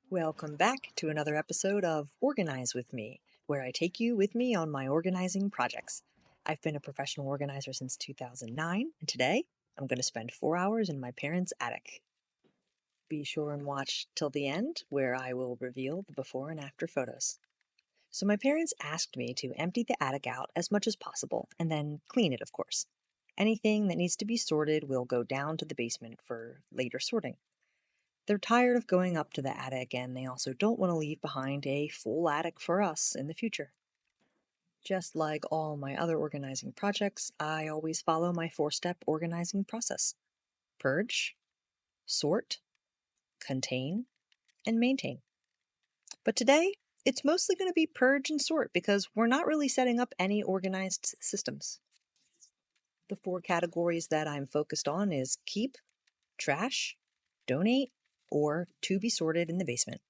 Welcome back to another episode of Organize with Me, where I take you with me on my organizing projects. I've been a professional organizer since 2009, and today I'm going to spend 4 hours in my parents' attic. Be sure and watch till the end, where I will reveal the before and after photos. So, my parents asked me to empty the attic out as much as possible and then clean it, of course. Anything that needs to be sorted will go down to the basement for later sorting. They're tired of going up to the attic, and they also don't want to leave behind a full attic for us in the future. Just like all my other organizing projects, I always follow my 4-step organizing process: purge, sort, contain, and maintain. But today, it's mostly going to be purge and sort because we're not really setting up any organized systems. The 4 categories that I'm focused on is keep, trash, donate, or to be sorted in the basement.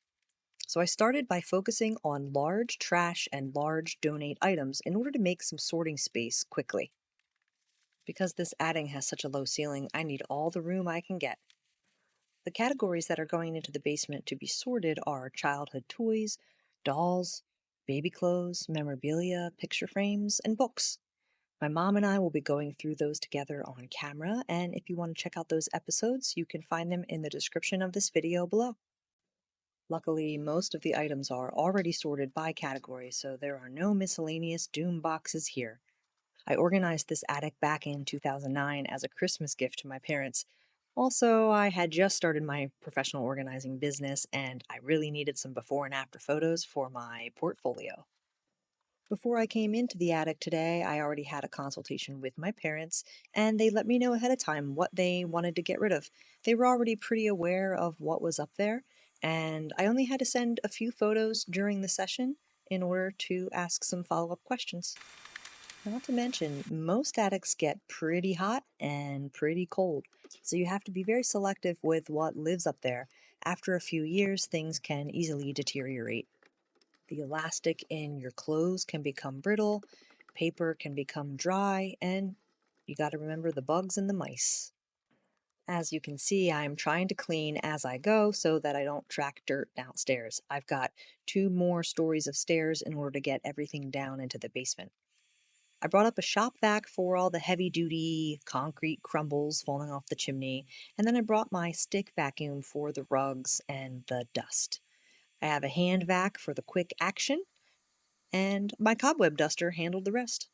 So I started by focusing on large trash and large donate items in order to make some sorting space quickly. Because this attic has such a low ceiling, I need all the room I can get. The categories that are going into the basement to be sorted are childhood toys, dolls, baby clothes, memorabilia, picture frames, and books. My mom and I will be going through those together on camera, and if you want to check out those episodes, you can find them in the description of this video below. Luckily, most of the items are already sorted by category, so there are no miscellaneous doom boxes here. I organized this attic back in 2009 as a Christmas gift to my parents. Also, I had just started my professional organizing business, and I really needed some before and after photos for my portfolio. Before I came into the attic today, I already had a consultation with my parents, and they let me know ahead of time what they wanted to get rid of. They were already pretty aware of what was up there, and I only had to send a few photos during the session in order to ask some follow up questions. Not to mention, most attics get pretty hot and pretty cold, so you have to be very selective with what lives up there. After a few years, things can easily deteriorate. The elastic in your clothes can become brittle, paper can become dry, and you got to remember the bugs and the mice. As you can see, I'm trying to clean as I go so that I don't track dirt downstairs. I've got 2 more stories of stairs in order to get everything down into the basement. I brought up a shop vac for all the heavy duty concrete crumbles falling off the chimney, and then I brought my stick vacuum for the rugs and the dust. I have a hand vac for the quick action, and my cobweb duster handled the rest.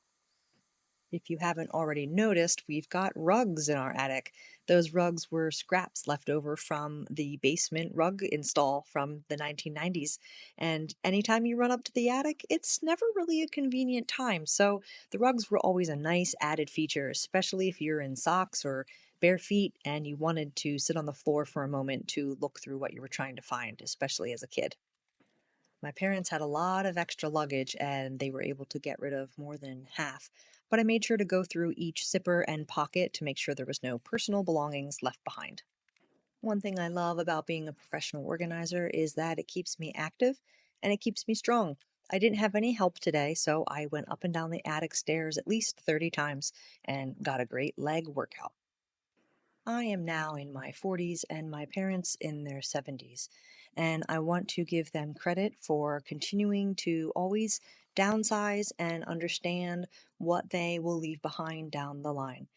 If you haven't already noticed, we've got rugs in our attic. Those rugs were scraps left over from the basement rug install from the 1990s. And anytime you run up to the attic, it's never really a convenient time. So the rugs were always a nice added feature, especially if you're in socks or bare feet and you wanted to sit on the floor for a moment to look through what you were trying to find, especially as a kid. My parents had a lot of extra luggage and they were able to get rid of more than half, but I made sure to go through each zipper and pocket to make sure there was no personal belongings left behind. One thing I love about being a professional organizer is that it keeps me active and it keeps me strong. I didn't have any help today, so I went up and down the attic stairs at least 30 times and got a great leg workout. I am now in my 40s and my parents in their 70s, and I want to give them credit for continuing to always downsize and understand what they will leave behind down the line.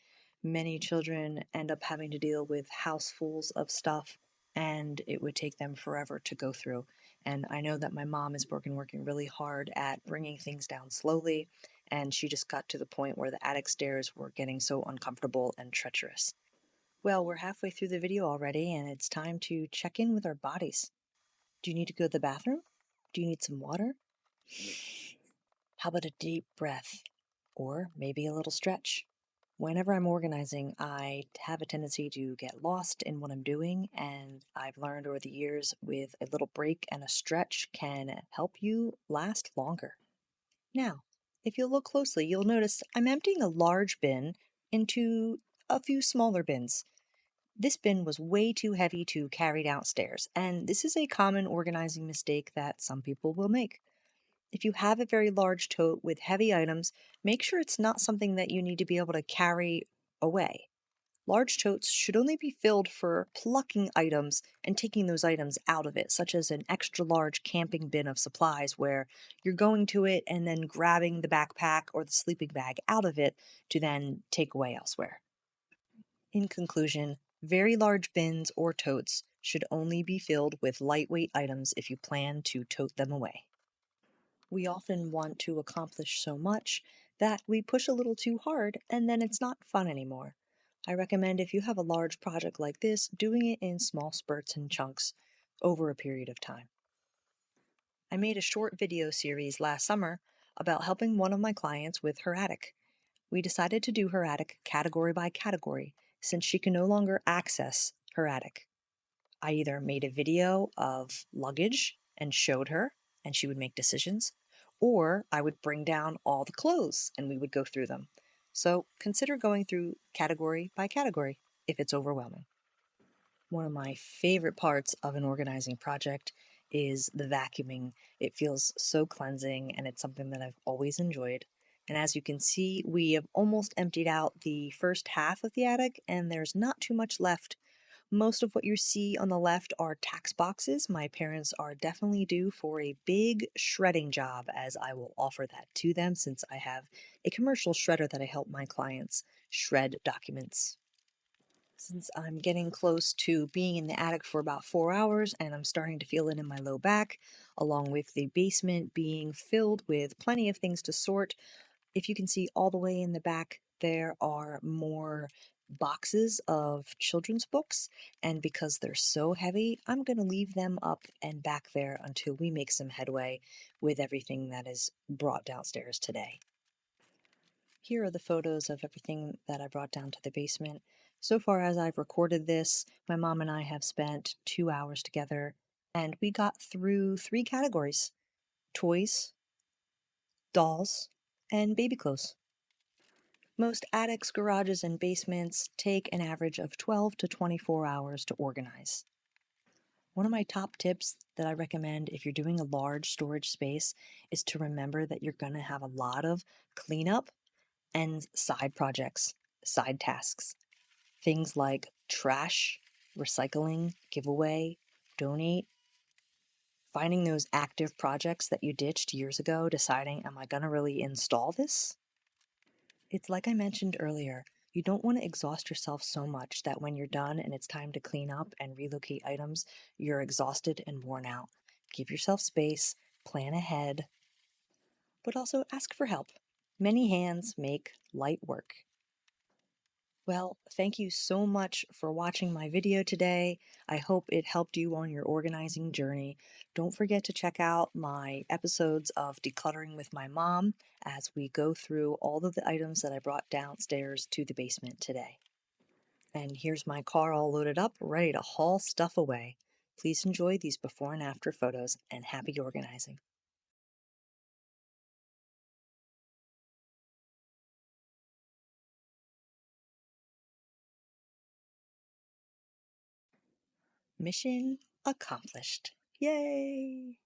Many children end up having to deal with housefuls of stuff, and it would take them forever to go through. And I know that my mom has been working really hard at bringing things down slowly, and she just got to the point where the attic stairs were getting so uncomfortable and treacherous. Well, we're halfway through the video already, and it's time to check in with our bodies. Do you need to go to the bathroom? Do you need some water? How about a deep breath? Or maybe a little stretch? Whenever I'm organizing, I have a tendency to get lost in what I'm doing, and I've learned over the years with a little break and a stretch can help you last longer. Now, if you look closely, you'll notice I'm emptying a large bin into a few smaller bins. This bin was way too heavy to carry downstairs, and this is a common organizing mistake that some people will make. If you have a very large tote with heavy items, make sure it's not something that you need to be able to carry away. Large totes should only be filled for plucking items and taking those items out of it, such as an extra large camping bin of supplies where you're going to it and then grabbing the backpack or the sleeping bag out of it to then take away elsewhere. In conclusion, very large bins or totes should only be filled with lightweight items if you plan to tote them away. We often want to accomplish so much that we push a little too hard and then it's not fun anymore. I recommend if you have a large project like this, doing it in small spurts and chunks over a period of time. I made a short video series last summer about helping one of my clients with her attic. We decided to do her attic category by category since she can no longer access her attic. I either made a video of luggage and showed her, and she would make decisions, or I would bring down all the clothes and we would go through them. So consider going through category by category if it's overwhelming. One of my favorite parts of an organizing project is the vacuuming. It feels so cleansing and it's something that I've always enjoyed. And as you can see, we have almost emptied out the first half of the attic and there's not too much left. Most of what you see on the left are tax boxes. My parents are definitely due for a big shredding job, as I will offer that to them since I have a commercial shredder that I help my clients shred documents. Since I'm getting close to being in the attic for about 4 hours and I'm starting to feel it in my low back, along with the basement being filled with plenty of things to sort, if you can see all the way in the back, there are more boxes of children's books. And because they're so heavy, I'm going to leave them up and back there until we make some headway with everything that is brought downstairs today. Here are the photos of everything that I brought down to the basement. So far as I've recorded this, my mom and I have spent 2 hours together, and we got through 3 categories: toys, dolls, and baby clothes. Most attics, garages, and basements take an average of 12 to 24 hours to organize. One of my top tips that I recommend if you're doing a large storage space is to remember that you're going to have a lot of cleanup and side projects, side tasks. Things like trash, recycling, giveaway, donate, finding those active projects that you ditched years ago, deciding, am I going to really install this? It's like I mentioned earlier, you don't want to exhaust yourself so much that when you're done and it's time to clean up and relocate items, you're exhausted and worn out. Give yourself space, plan ahead, but also ask for help. Many hands make light work. Well, thank you so much for watching my video today. I hope it helped you on your organizing journey. Don't forget to check out my episodes of Decluttering with my mom as we go through all of the items that I brought downstairs to the basement today. And here's my car all loaded up, ready to haul stuff away. Please enjoy these before and after photos and happy organizing. Mission accomplished. Yay!